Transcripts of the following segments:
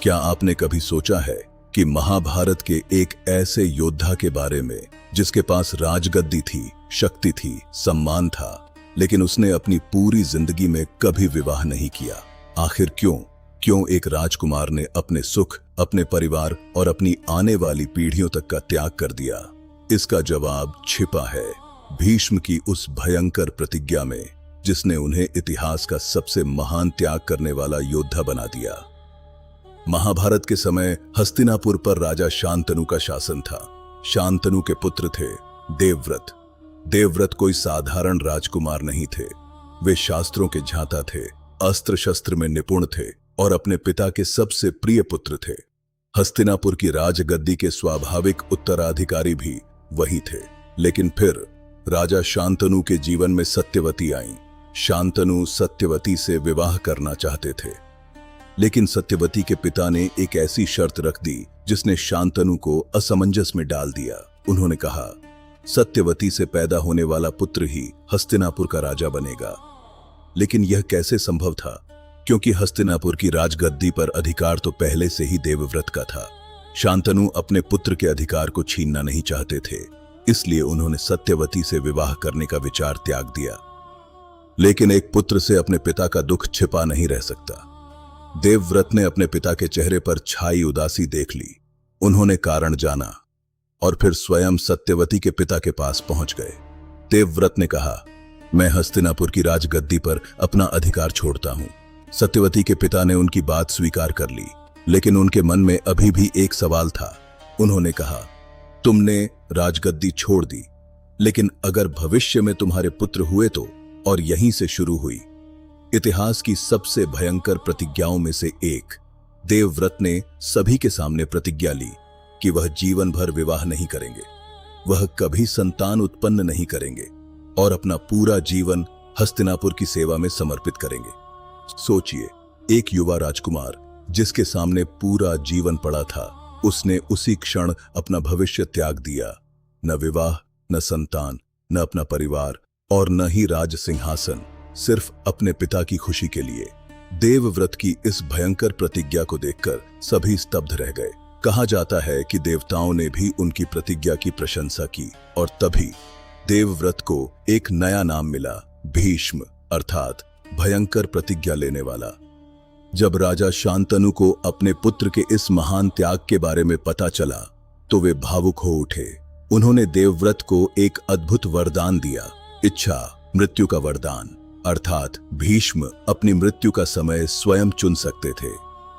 क्या आपने कभी सोचा है कि महाभारत के एक ऐसे योद्धा के बारे में जिसके पास राजगद्दी थी, शक्ति थी, सम्मान था, लेकिन उसने अपनी पूरी जिंदगी में कभी विवाह नहीं किया? आखिर क्यों एक राजकुमार ने अपने सुख, अपने परिवार और अपनी आने वाली पीढ़ियों तक का त्याग कर दिया? इसका जवाब छिपा है भीष्म की उस भयंकर प्रतिज्ञा में, जिसने उन्हें इतिहास का सबसे महान त्याग करने वाला योद्धा बना दिया। महाभारत के समय हस्तिनापुर पर राजा शांतनु का शासन था। शांतनु के पुत्र थे देवव्रत। देवव्रत कोई साधारण राजकुमार नहीं थे। वे शास्त्रों के झांता थे, अस्त्र शस्त्र में निपुण थे और अपने पिता के सबसे प्रिय पुत्र थे। हस्तिनापुर की राजगद्दी के स्वाभाविक उत्तराधिकारी भी वही थे। लेकिन फिर राजा शांतनु के जीवन में सत्यवती आईं। शांतनु सत्यवती से विवाह करना चाहते थे, लेकिन सत्यवती के पिता ने एक ऐसी शर्त रख दी जिसने शांतनु को असमंजस में डाल दिया। उन्होंने कहा, सत्यवती से पैदा होने वाला पुत्र ही हस्तिनापुर का राजा बनेगा। लेकिन यह कैसे संभव था? क्योंकि हस्तिनापुर की राजगद्दी पर अधिकार तो पहले से ही देवव्रत का था। शांतनु अपने पुत्र के अधिकार को छीनना नहीं चाहते थे, इसलिए उन्होंने सत्यवती से विवाह करने का विचार त्याग दिया। लेकिन एक पुत्र से अपने पिता का दुख छिपा नहीं रह सकता। देवव्रत ने अपने पिता के चेहरे पर छाई उदासी देख ली। उन्होंने कारण जाना और फिर स्वयं सत्यवती के पिता के पास पहुंच गए। देवव्रत ने कहा, मैं हस्तिनापुर की राजगद्दी पर अपना अधिकार छोड़ता हूं। सत्यवती के पिता ने उनकी बात स्वीकार कर ली, लेकिन उनके मन में अभी भी एक सवाल था। उन्होंने कहा, तुमने राजगद्दी छोड़ दी, लेकिन अगर भविष्य में तुम्हारे पुत्र हुए तो? और यहीं से शुरू हुई इतिहास की सबसे भयंकर प्रतिज्ञाओं में से एक। देवव्रत ने सभी के सामने प्रतिज्ञा ली कि वह जीवन भर विवाह नहीं करेंगे, वह कभी संतान उत्पन्न नहीं करेंगे और अपना पूरा जीवन हस्तिनापुर की सेवा में समर्पित करेंगे। सोचिए, एक युवा राजकुमार जिसके सामने पूरा जीवन पड़ा था, उसने उसी क्षण अपना भविष्य त्याग दिया। न विवाह, न संतान, न अपना परिवार और न ही राज सिंहासन, सिर्फ अपने पिता की खुशी के लिए। देवव्रत की इस भयंकर प्रतिज्ञा को देखकर सभी स्तब्ध रह गए। कहा जाता है कि देवताओं ने भी उनकी प्रतिज्ञा की प्रशंसा की और तभी देवव्रत को एक नया नाम मिला, भीष्म, अर्थात भयंकर प्रतिज्ञा लेने वाला। जब राजा शांतनु को अपने पुत्र के इस महान त्याग के बारे में पता चला तो वे भावुक हो उठे। उन्होंने देवव्रत को एक अद्भुत वरदान दिया, इच्छा मृत्यु का वरदान, अर्थात भीष्म अपनी मृत्यु का समय स्वयं चुन सकते थे।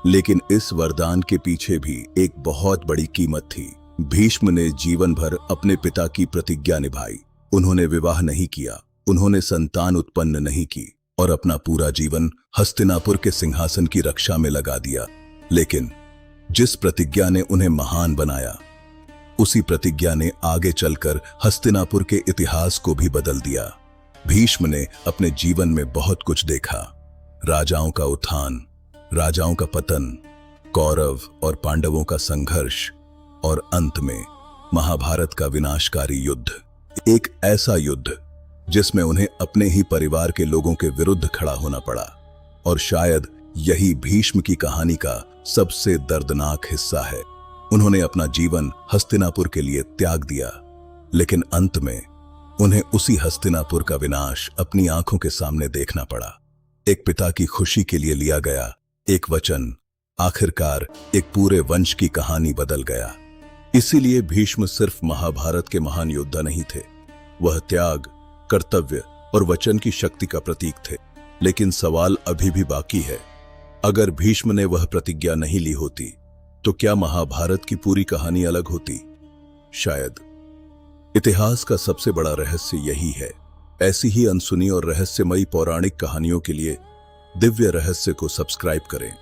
लेकिन इस वरदान के पीछे भी एक बहुत बड़ी कीमत थी। भीष्म ने जीवन भर अपने पिता की प्रतिज्ञा निभाई। उन्होंने विवाह नहीं किया, उन्होंने संतान उत्पन्न नहीं की और अपना पूरा जीवन हस्तिनापुर के सिंहासन की रक्षा में लगा दिया। लेकिन जिस प्रतिज्ञा ने उन्हें महान बनाया, उसी प्रतिज्ञा ने आगे चलकर हस्तिनापुर के इतिहास को भी बदल दिया। भीष्म ने अपने जीवन में बहुत कुछ देखा, राजाओं का उत्थान, राजाओं का पतन, कौरव और पांडवों का संघर्ष और अंत में महाभारत का विनाशकारी युद्ध। एक ऐसा युद्ध जिसमें उन्हें अपने ही परिवार के लोगों के विरुद्ध खड़ा होना पड़ा। और शायद यही भीष्म की कहानी का सबसे दर्दनाक हिस्सा है। उन्होंने अपना जीवन हस्तिनापुर के लिए त्याग दिया, लेकिन अंत में उन्हें उसी हस्तिनापुर का विनाश अपनी आंखों के सामने देखना पड़ा। एक पिता की खुशी के लिए लिया गया एक वचन आखिरकार एक पूरे वंश की कहानी बदल गया। इसीलिए भीष्म सिर्फ महाभारत के महान योद्धा नहीं थे, वह त्याग, कर्तव्य और वचन की शक्ति का प्रतीक थे। लेकिन सवाल अभी भी बाकी है, अगर भीष्म ने वह प्रतिज्ञा नहीं ली होती तो क्या महाभारत की पूरी कहानी अलग होती? शायद। इतिहास का सबसे बड़ा रहस्य यही है। ऐसी ही अनसुनी और रहस्यमयी पौराणिक कहानियों के लिए दिव्य रहस्य को सब्सक्राइब करें।